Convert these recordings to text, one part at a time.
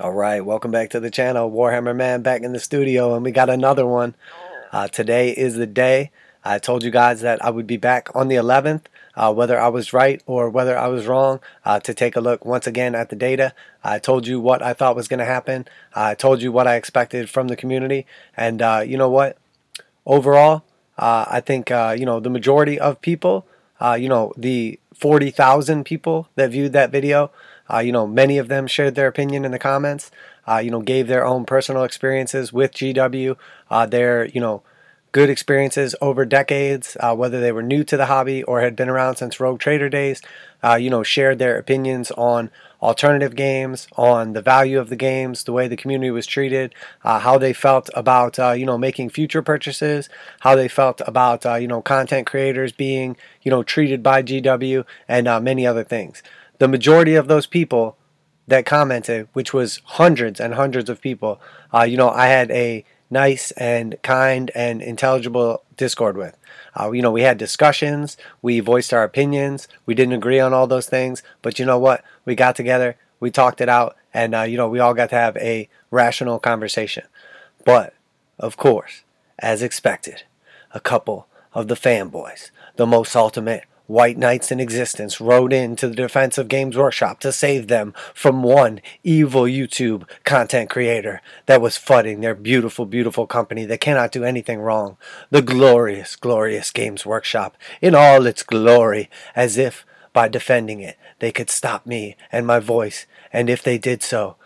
Alright, welcome back to the channel. Warhammer Man back in the studio, and we got another one. Today is the day. I told you guys that I would be back on the 11th, whether I was right or whether I was wrong, to take a look once again at the data. I told you what I thought was going to happen. I told you what I expected from the community, and you know what? Overall, I think the majority of people, the 40,000 people that viewed that video, many of them shared their opinion in the comments, gave their own personal experiences with GW, their, good experiences over decades, whether they were new to the hobby or had been around since Rogue Trader days, shared their opinions on alternative games, on the value of the games, the way the community was treated, how they felt about, making future purchases, how they felt about, content creators being, treated by GW, and many other things. The majority of those people that commented, which was hundreds and hundreds of people, I had a nice and kind and intelligible Discord with. We had discussions, we voiced our opinions, we didn't agree on all those things, but you know what? We got together, we talked it out, and we all got to have a rational conversation. But, of course, as expected, a couple of the fanboys, the most ultimate white knights in existence, rode in to the defense of Games Workshop to save them from one evil YouTube content creator that was fudding their beautiful, beautiful company that cannot do anything wrong. The glorious, glorious Games Workshop in all its glory, as if by defending it they could stop me and my voice, and if they did so,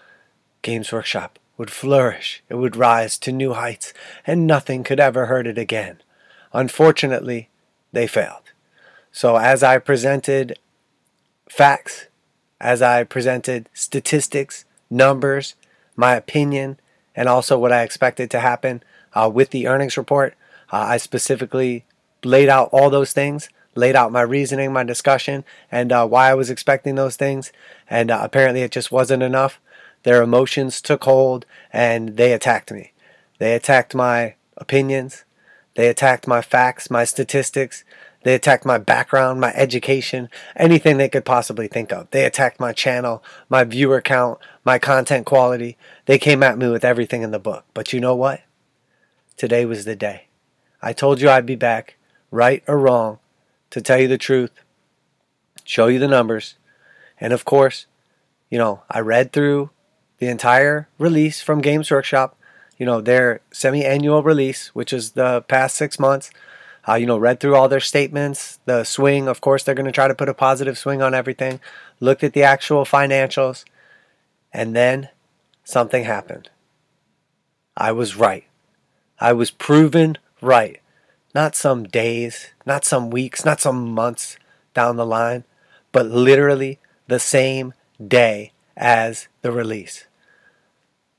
Games Workshop would flourish, it would rise to new heights, and nothing could ever hurt it again. Unfortunately, they failed. So as I presented facts, as I presented statistics, numbers, my opinion, and also what I expected to happen with the earnings report, I specifically laid out all those things, laid out my reasoning, my discussion, and why I was expecting those things, and apparently it just wasn't enough. Their emotions took hold, and they attacked me. They attacked my opinions, they attacked my facts, my statistics, they attacked my background, my education, anything they could possibly think of. They attacked my channel, my viewer count, my content quality. They came at me with everything in the book. But you know what? Today was the day. I told you I'd be back, right or wrong, to tell you the truth, show you the numbers. And of course, I read through the entire release from Games Workshop, their semi-annual release, which is the past 6 months. Read through all their statements, the swing. Of course, they're going to try to put a positive swing on everything. Looked at the actual financials, and then something happened. I was right. I was proven right. Not some days, not some weeks, not some months down the line, but literally the same day as the release.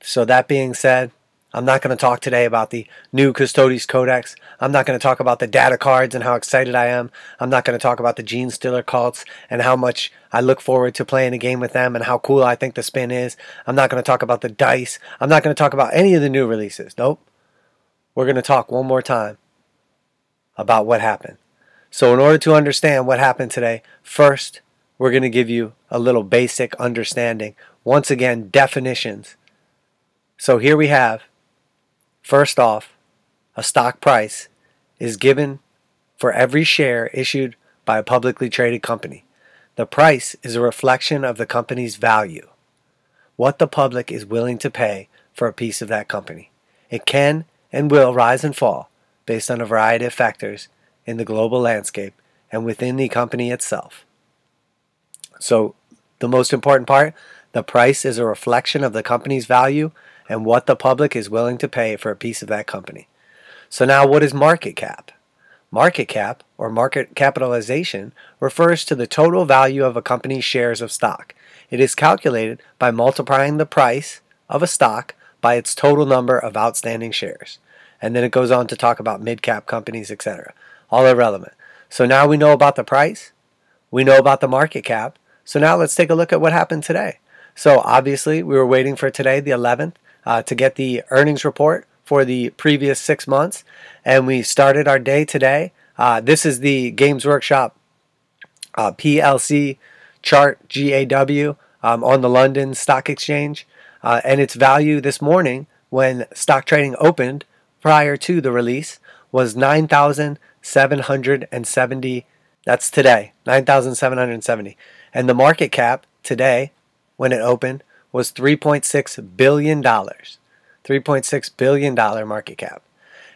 So that being said, I'm not going to talk today about the new Custodes Codex. I'm not going to talk about the data cards and how excited I am. I'm not going to talk about the Gene Stealer cults and how much I look forward to playing a game with them and how cool I think the spin is. I'm not going to talk about the dice. I'm not going to talk about any of the new releases. Nope. We're going to talk one more time about what happened. So in order to understand what happened today, first, we're going to give you a little basic understanding. Once again, definitions. So here we have, first off, a stock price is given for every share issued by a publicly traded company. The price is a reflection of the company's value, what the public is willing to pay for a piece of that company. It can and will rise and fall based on a variety of factors in the global landscape and within the company itself. So the most important part, the price is a reflection of the company's value and what the public is willing to pay for a piece of that company. So now what is market cap? Market cap, or market capitalization, refers to the total value of a company's shares of stock. It is calculated by multiplying the price of a stock by its total number of outstanding shares. And then it goes on to talk about mid-cap companies, etc. All irrelevant. So now we know about the price, we know about the market cap, so now let's take a look at what happened today. So obviously we were waiting for today, the 11th, to get the earnings report for the previous 6 months, and we started our day today. This is the Games Workshop PLC chart GAW. on the London Stock Exchange, and its value this morning when stock trading opened prior to the release was 9,770. That's today, 9,770. And the market cap today, when it opened, was $3.6 billion. $3.6 billion market cap.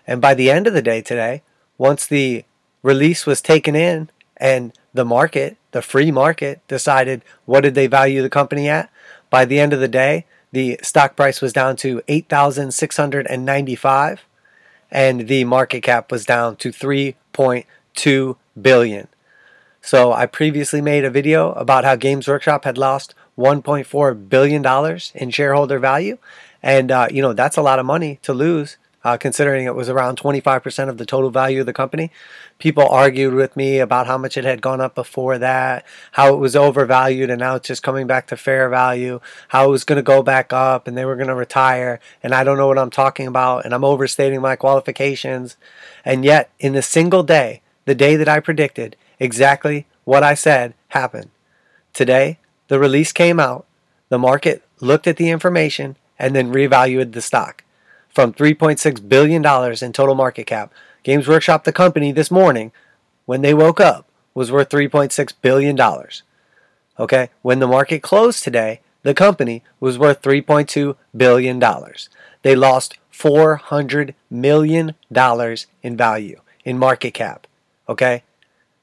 And by the end of the day today, once the release was taken in and the market, the free market, decided what did they value the company at, by the end of the day, the stock price was down to 8,695 and the market cap was down to 3.2 billion. So I previously made a video about how Games Workshop had lost $1.4 billion in shareholder value. And, that's a lot of money to lose, considering it was around 25% of the total value of the company. People argued with me about how much it had gone up before that, how it was overvalued and now it's just coming back to fair value, how it was going to go back up and they were going to retire, and I don't know what I'm talking about, and I'm overstating my qualifications. And yet, in the single day, the day that I predicted, exactly what I said happened. Today, the release came out, the market looked at the information, and then revalued the stock from $3.6 billion in total market cap. Games Workshop, the company, this morning, when they woke up, was worth $3.6 billion. Okay? When the market closed today, the company was worth $3.2 billion. They lost $400 million in value, in market cap. Okay?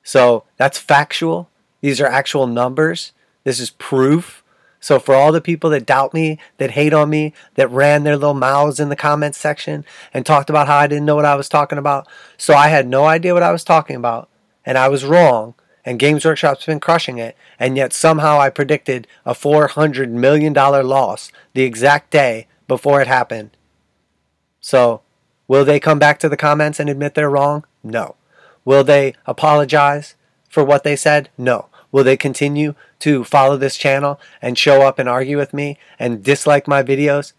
So that's factual. These are actual numbers. This is proof. So for all the people that doubt me, that hate on me, that ran their little mouths in the comments section and talked about how I didn't know what I was talking about. So I had no idea what I was talking about, and I was wrong, and Games Workshop's been crushing it, and yet somehow I predicted a $400 million loss the exact day before it happened. So will they come back to the comments and admit they're wrong? No. Will they apologize for what they said? No. Will they continue to follow this channel and show up and argue with me and dislike my videos?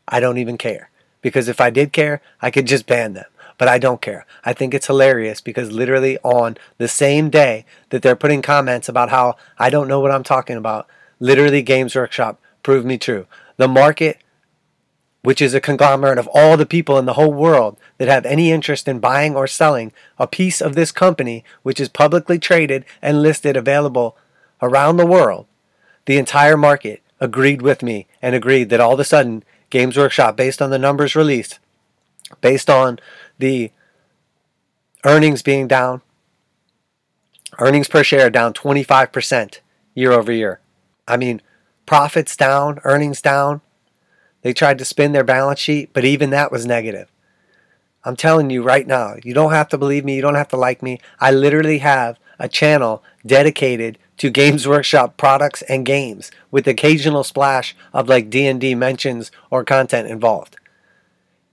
I don't even care. Because if I did care, I could just ban them. But I don't care. I think it's hilarious because literally on the same day that they're putting comments about how I don't know what I'm talking about, literally Games Workshop proved me true. The market, which is a conglomerate of all the people in the whole world that have any interest in buying or selling a piece of this company, which is publicly traded and listed available around the world, the entire market agreed with me and agreed that all of a sudden Games Workshop, based on the numbers released, based on the earnings being down, earnings per share down 25% year over year. I mean, profits down, earnings down. They tried to spin their balance sheet, but even that was negative. I'm telling you right now, you don't have to believe me, you don't have to like me. I literally have a channel dedicated to Games Workshop products and games with occasional splash of like D&D mentions or content involved.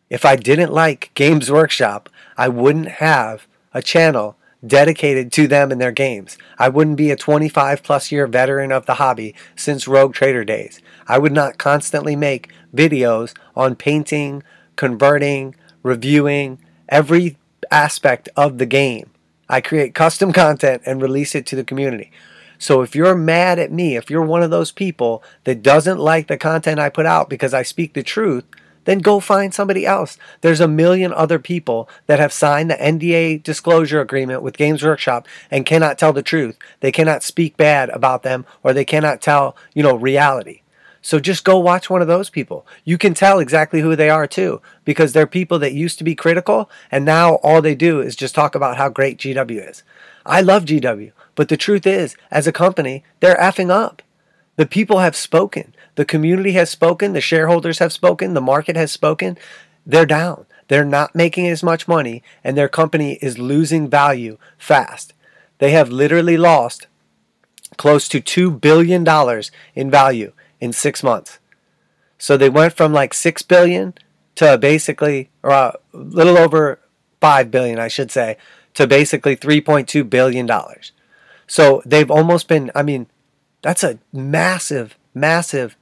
If I didn't like Games Workshop, I wouldn't have a channel dedicated to them and their games. I wouldn't be a 25 plus year veteran of the hobby since Rogue Trader days. I would not constantly make videos on painting, converting, reviewing every aspect of the game. I create custom content and release it to the community. So if you're mad at me, if you're one of those people that doesn't like the content I put out because I speak the truth, then go find somebody else. There's a million other people that have signed the NDA disclosure agreement with Games Workshop and cannot tell the truth. They cannot speak bad about them, or they cannot tell, reality. So just go watch one of those people. You can tell exactly who they are too, because they're people that used to be critical and now all they do is just talk about how great GW is. I love GW, but the truth is, as a company, they're effing up. The people have spoken. The community has spoken. The shareholders have spoken. The market has spoken. They're down. They're not making as much money, and their company is losing value fast. They have literally lost close to $2 billion in value in 6 months. So they went from like $6 billion to basically, or a little over $5 billion, I should say, to basically $3.2 billion. So they've almost been, that's a massive, massive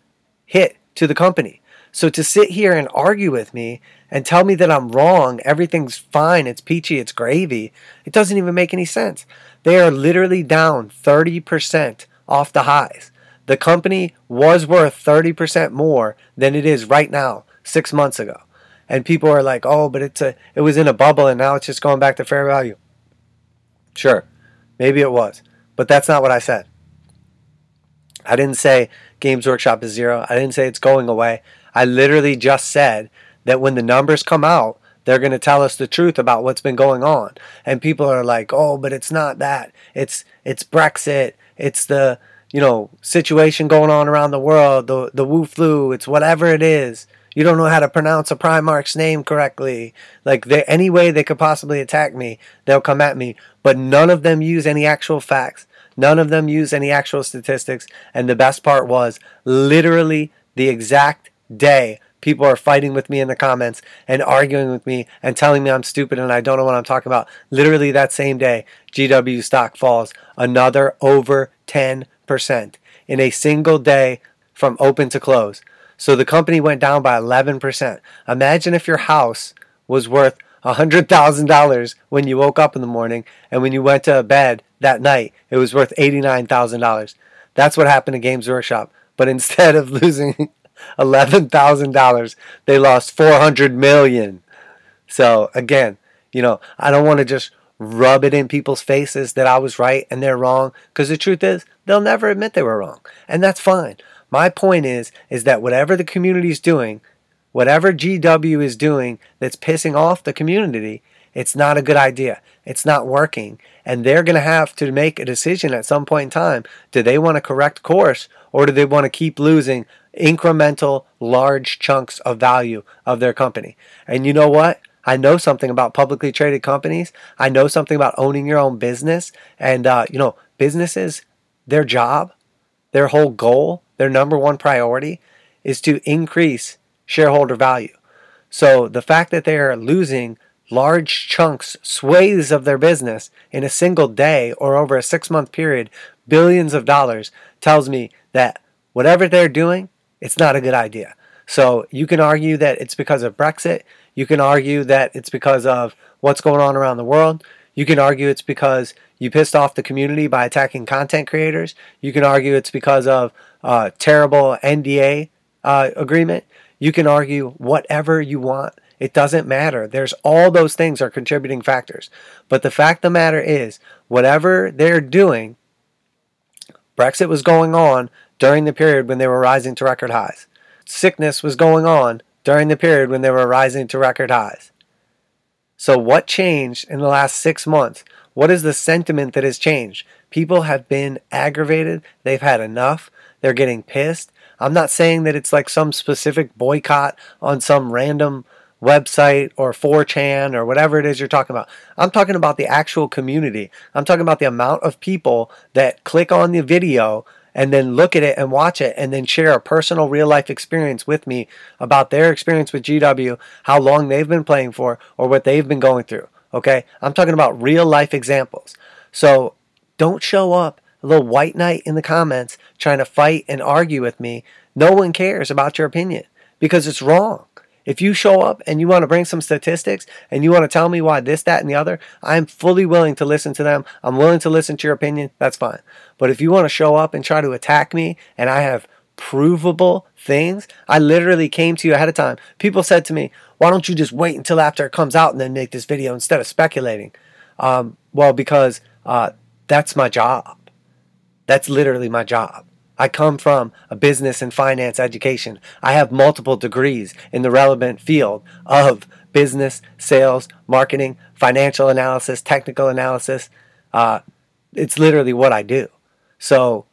hit to the company. So to sit here and argue with me and tell me that I'm wrong, everything's fine, it's peachy, it's gravy, it doesn't even make any sense. They are literally down 30% off the highs. The company was worth 30% more than it is right now, 6 months ago. And people are like, oh, but it was in a bubble and now it's just going back to fair value. Sure, maybe it was. But that's not what I said. I didn't say Games Workshop is zero. I didn't say it's going away. I literally just said that when the numbers come out, they're going to tell us the truth about what's been going on. And people are like, oh, but it's not that. It's Brexit. It's the, situation going on around the world, the Wu flu. It's whatever it is. You don't know how to pronounce a Primarch's name correctly. Like, any way they could possibly attack me, they'll come at me. But none of them use any actual facts. None of them use any actual statistics. And the best part was, literally the exact day people are fighting with me in the comments and arguing with me and telling me I'm stupid and I don't know what I'm talking about. Literally that same day, GW stock falls another over 10% in a single day from open to close. So the company went down by 11%. Imagine if your house was worth $100,000 when you woke up in the morning, and when you went to bed that night, it was worth $89,000. That's what happened to Games Workshop. But instead of losing $11,000, they lost $400 million. So again, I don't want to just rub it in people's faces that I was right and they're wrong, because the truth is they'll never admit they were wrong, and that's fine. My point is that whatever the community is doing, whatever GW is doing that's pissing off the community, it's not a good idea. It's not working, and they're going to have to make a decision at some point in time. Do they want to correct course, or do they want to keep losing incremental large chunks of value of their company? And you know what? I know something about publicly traded companies. I know something about owning your own business. And, businesses, their job, their whole goal, their number one priority is to increase shareholder value. So the fact that they are losing large chunks, swathes of their business in a single day or over a 6-month period, billions of dollars, tells me that whatever they're doing, it's not a good idea. So you can argue that it's because of Brexit. You can argue that it's because of what's going on around the world. You can argue it's because you pissed off the community by attacking content creators. You can argue it's because of terrible NDA agreement. You can argue whatever you want. It doesn't matter. There's all those things are contributing factors. But the fact of the matter is, whatever they're doing, Brexit was going on during the period when they were rising to record highs. Sickness was going on during the period when they were rising to record highs. So what changed in the last 6 months? What is the sentiment that has changed? People have been aggravated. They've had enough. They're getting pissed. I'm not saying that it's like some specific boycott on some random website or 4chan or whatever it is you're talking about. I'm talking about the actual community. I'm talking about the amount of people that click on the video and then look at it and watch it and then share a personal real life experience with me about their experience with GW, how long they've been playing for, or what they've been going through. Okay? I'm talking about real life examples. So don't show up a little white knight in the comments trying to fight and argue with me. No one cares about your opinion because it's wrong. If you show up and you want to bring some statistics and you want to tell me why this, that, and the other, I'm fully willing to listen to them. I'm willing to listen to your opinion. That's fine. But if you want to show up and try to attack me and I have provable things, I literally came to you ahead of time. People said to me, why don't you just wait until after it comes out and then make this video instead of speculating? Well, because that's my job. That's literally my job. I come from a business and finance education. I have multiple degrees in the relevant field of business, sales, marketing, financial analysis, technical analysis. It's literally what I do. So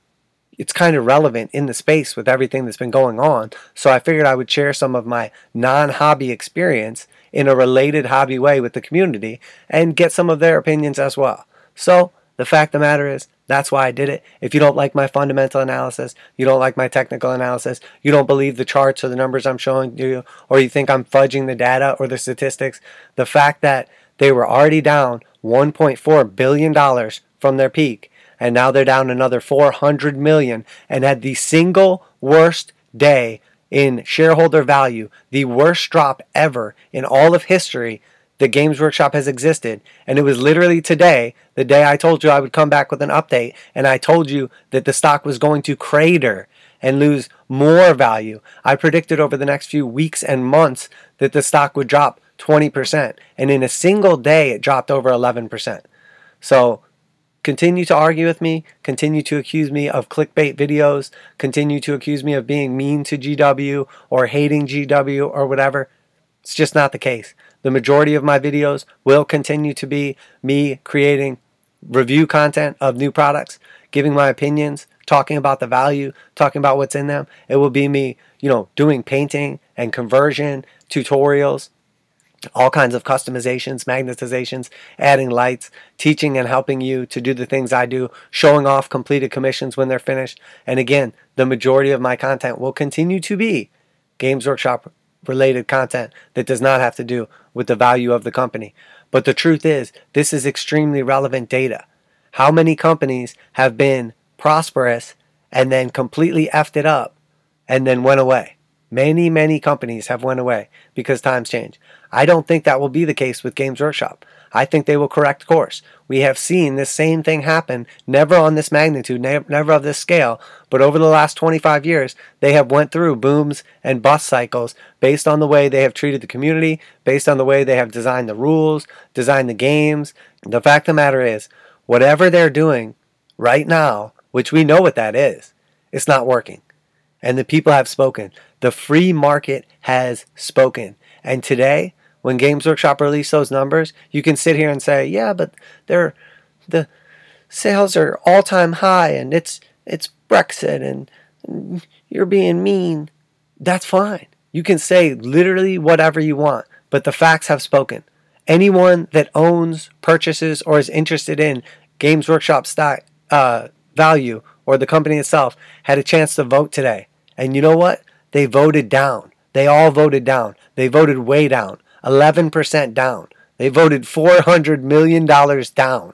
it's kind of relevant in the space with everything that's been going on. So I figured I would share some of my non-hobby experience in a related hobby way with the community and get some of their opinions as well. So the fact of the matter is, that's why I did it. If you don't like my fundamental analysis, you don't like my technical analysis, you don't believe the charts or the numbers I'm showing you, or you think I'm fudging the data or the statistics, the fact that they were already down $1.4 billion from their peak, and now they're down another $400 million, and had the single worst day in shareholder value, the worst drop ever in all of history, that Games Workshop has existed. And it was literally today, the day I told you I would come back with an update, and I told you that the stock was going to crater and lose more value. I predicted over the next few weeks and months that the stock would drop 20%. And in a single day, it dropped over 11%. So continue to argue with me, continue to accuse me of clickbait videos, continue to accuse me of being mean to GW or hating GW or whatever. It's just not the case. The majority of my videos will continue to be me creating review content of new products, giving my opinions, talking about the value, talking about what's in them. It will be me, doing painting and conversion tutorials, all kinds of customizations, magnetizations, adding lights, teaching and helping you to do the things I do, showing off completed commissions when they're finished. And again, the majority of my content will continue to be Games Workshop related content that does not have to do with the value of the company. But the truth is, this is extremely relevant data. How many companies have been prosperous and then completely effed it up and then went away? Many, many companies have went away because times change. I don't think that will be the case with Games Workshop. I think they will correct course. We have seen this same thing happen, never on this magnitude, never of this scale, but over the last 25 years, they have went through booms and bust cycles based on the way they have treated the community, based on the way they have designed the rules, designed the games. The fact of the matter is, whatever they're doing right now, which we know what that is, it's not working. And the people have spoken. The free market has spoken. And today, when Games Workshop released those numbers, you can sit here and say, yeah, but the sales are all-time high and it's Brexit and you're being mean. That's fine. You can say literally whatever you want, but the facts have spoken. Anyone that owns, purchases, or is interested in Games Workshop stock value or the company itself had a chance to vote today. And you know what? They voted down. They all voted down. They voted way down. 11% down. They voted $400 million down.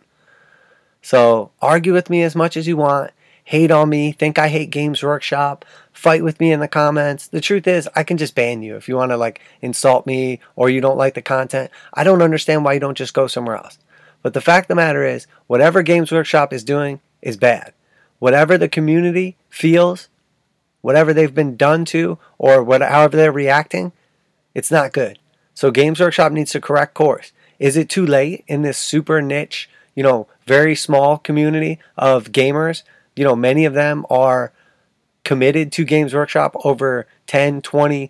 So argue with me as much as you want. Hate on me. Think I hate Games Workshop. Fight with me in the comments. The truth is, I can just ban you if you want to insult me or you don't like the content. I don't understand why you don't just go somewhere else. But the fact of the matter is, whatever Games Workshop is doing is bad. Whatever the community feels, whatever they've been done to, or however they're reacting, it's not good. So Games Workshop needs to correct course. Is it too late in this super niche, very small community of gamers? Many of them are committed to Games Workshop over 10, 20,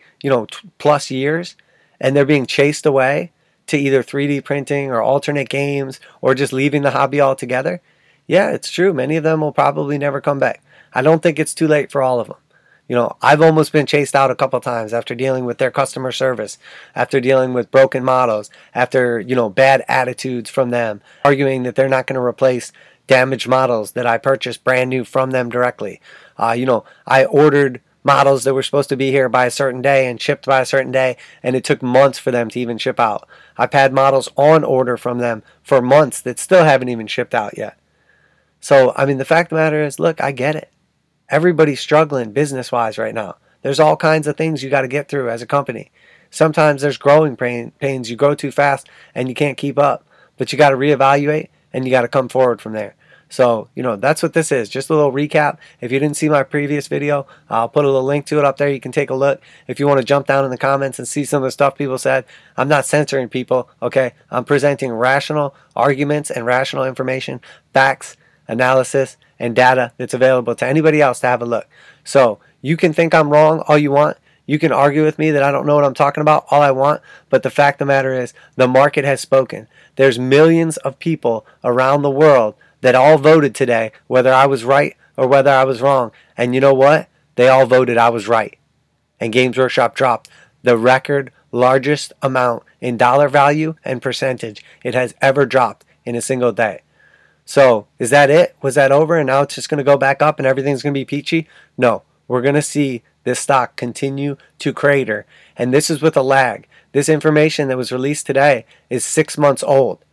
plus years, and they're being chased away to either 3D printing or alternate games or just leaving the hobby altogether. Yeah, it's true. Many of them will probably never come back. I don't think it's too late for all of them. I've almost been chased out a couple times after dealing with their customer service, after dealing with broken models, after, bad attitudes from them, arguing that they're not going to replace damaged models that I purchased brand new from them directly. I ordered models that were supposed to be here by a certain day and shipped by a certain day, and it took months for them to even ship out. I've had models on order from them for months that still haven't even shipped out yet. So, the fact of the matter is, look, I get it. Everybody's struggling business-wise right now. There's all kinds of things you got to get through as a company. Sometimes there's growing pains. You grow too fast and you can't keep up. But you got to reevaluate and you got to come forward from there. So, that's what this is. Just a little recap. If you didn't see my previous video, I'll put a little link to it up there. You can take a look. If you want to jump down in the comments and see some of the stuff people said, I'm not censoring people, okay? I'm presenting rational arguments and rational information, facts, analysis, and data that's available to anybody else to have a look. So you can think I'm wrong all you want. You can argue with me that I don't know what I'm talking about all I want. But the fact of the matter is, the market has spoken. There's millions of people around the world that all voted today, whether I was right or whether I was wrong. And you know what? They all voted I was right. And Games Workshop dropped the record largest amount in dollar value and percentage it has ever dropped in a single day. So, is that it? Was that over and now it's just going to go back up and everything's going to be peachy? No. We're going to see this stock continue to crater. And this is with a lag. This information that was released today is 6 months old.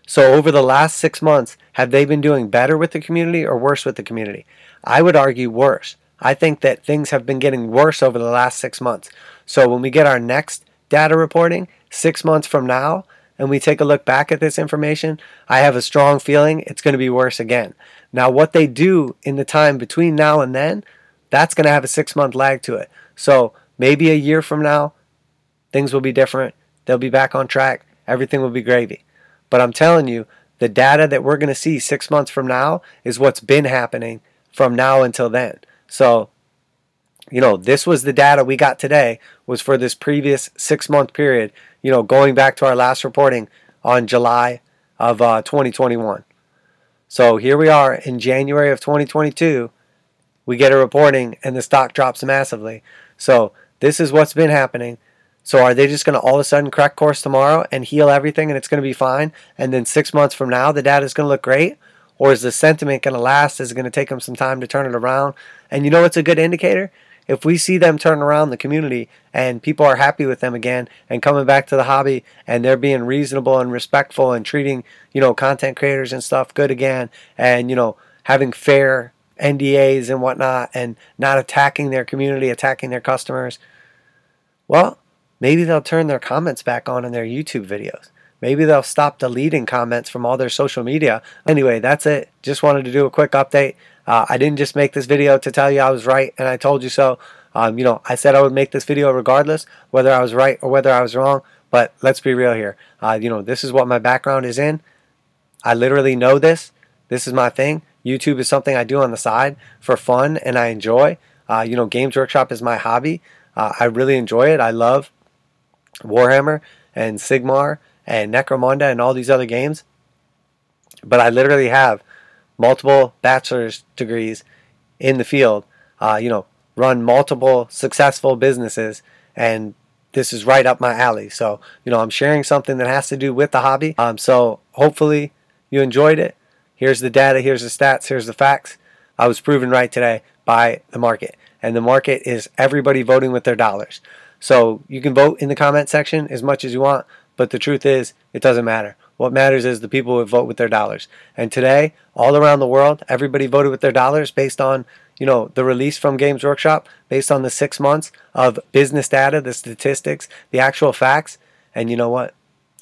So, over the last 6 months, have they been doing better with the community or worse with the community? I would argue worse. I think that things have been getting worse over the last 6 months. So, when we get our next data reporting 6 months from now, and we take a look back at this information, I have a strong feeling it's going to be worse again. Now, what they do in the time between now and then, that's going to have a 6-month lag to it. So maybe a year from now, things will be different. They'll be back on track. Everything will be gravy. But I'm telling you, the data that we're going to see 6 months from now is what's been happening from now until then. So, this was the data we got today, was for this previous 6-month period, going back to our last reporting on July of 2021. So here we are in January of 2022. We get a reporting and the stock drops massively. So this is what's been happening. So are they just going to all of a sudden correct course tomorrow and heal everything and it's going to be fine? And then 6 months from now, the data is going to look great? Or is the sentiment going to last? Is it going to take them some time to turn it around? And you know what's a good indicator? If we see them turn around the community and people are happy with them again and coming back to the hobby and they're being reasonable and respectful and treating, content creators and stuff good again, and, having fair NDAs and whatnot and not attacking their community, attacking their customers, well, maybe they'll turn their comments back on in their YouTube videos. Maybe they'll stop deleting comments from all their social media. Anyway, that's it. Just wanted to do a quick update. I didn't just make this video to tell you I was right and I told you so. I said I would make this video regardless, whether I was right or whether I was wrong. But let's be real here. This is what my background is in. I literally know this. This is my thing. YouTube is something I do on the side for fun and I enjoy. Games Workshop is my hobby. I really enjoy it. I love Warhammer and Sigmar and Necromunda and all these other games. But I literally have multiple bachelor's degrees in the field, run multiple successful businesses, and this is right up my alley. So, I'm sharing something that has to do with the hobby. So hopefully you enjoyed it. Here's the data, here's the stats, here's the facts. I was proven right today by the market. And the market is everybody voting with their dollars. So you can vote in the comment section as much as you want, but the truth is, it doesn't matter. What matters is the people who vote with their dollars. And today, all around the world, everybody voted with their dollars based on, the release from Games Workshop, based on the 6 months of business data, the statistics, the actual facts. And you know what?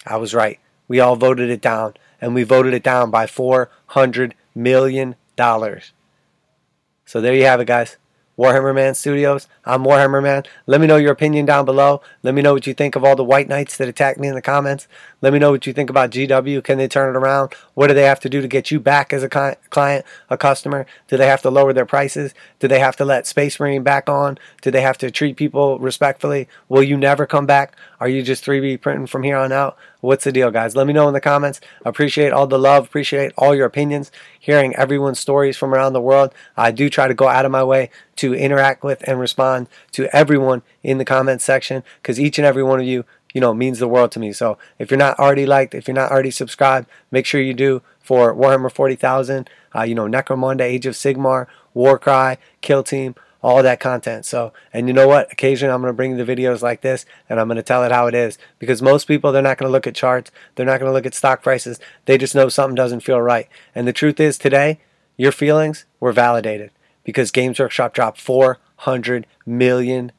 I was right. We all voted it down. And we voted it down by $400 million. So there you have it, guys. Warhammer Man Studios. I'm Warhammer Man. Let me know your opinion down below. Let me know what you think of all the white knights that attacked me in the comments. Let me know what you think about GW. Can they turn it around? What do they have to do to get you back as a client, a customer? Do they have to lower their prices? Do they have to let Space Marine back on? Do they have to treat people respectfully? Will you never come back? Are you just 3D printing from here on out? What's the deal, guys? Let me know in the comments. Appreciate all the love. Appreciate all your opinions. Hearing everyone's stories from around the world. I do try to go out of my way to interact with and respond to everyone in the comments section, because each and every one of you, means the world to me. So if you're not already liked, if you're not already subscribed, make sure you do for Warhammer 40,000, Necromunda, Age of Sigmar, Warcry, Kill Team, all that content. So, and you know what? Occasionally I'm going to bring the videos like this and I'm going to tell it how it is, because most people, they're not going to look at charts. They're not going to look at stock prices. They just know something doesn't feel right. And the truth is, today, your feelings were validated because Games Workshop dropped $400 million.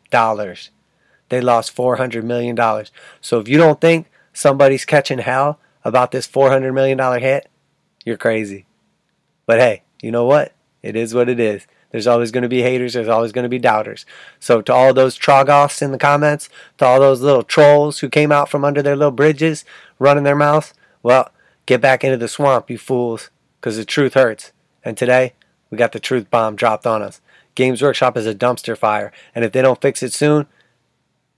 They lost $400 million. So if you don't think somebody's catching hell about this $400 million hit, you're crazy. But hey, you know what? It is what it is. There's always going to be haters. There's always going to be doubters. So to all those trogoths in the comments, to all those little trolls who came out from under their little bridges running their mouths, well, get back into the swamp, you fools, because the truth hurts. And today, we got the truth bomb dropped on us. Games Workshop is a dumpster fire, and if they don't fix it soon,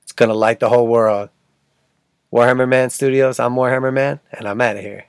it's going to light the whole world. Warhammer Man Studios, I'm Warhammer Man, and I'm out of here.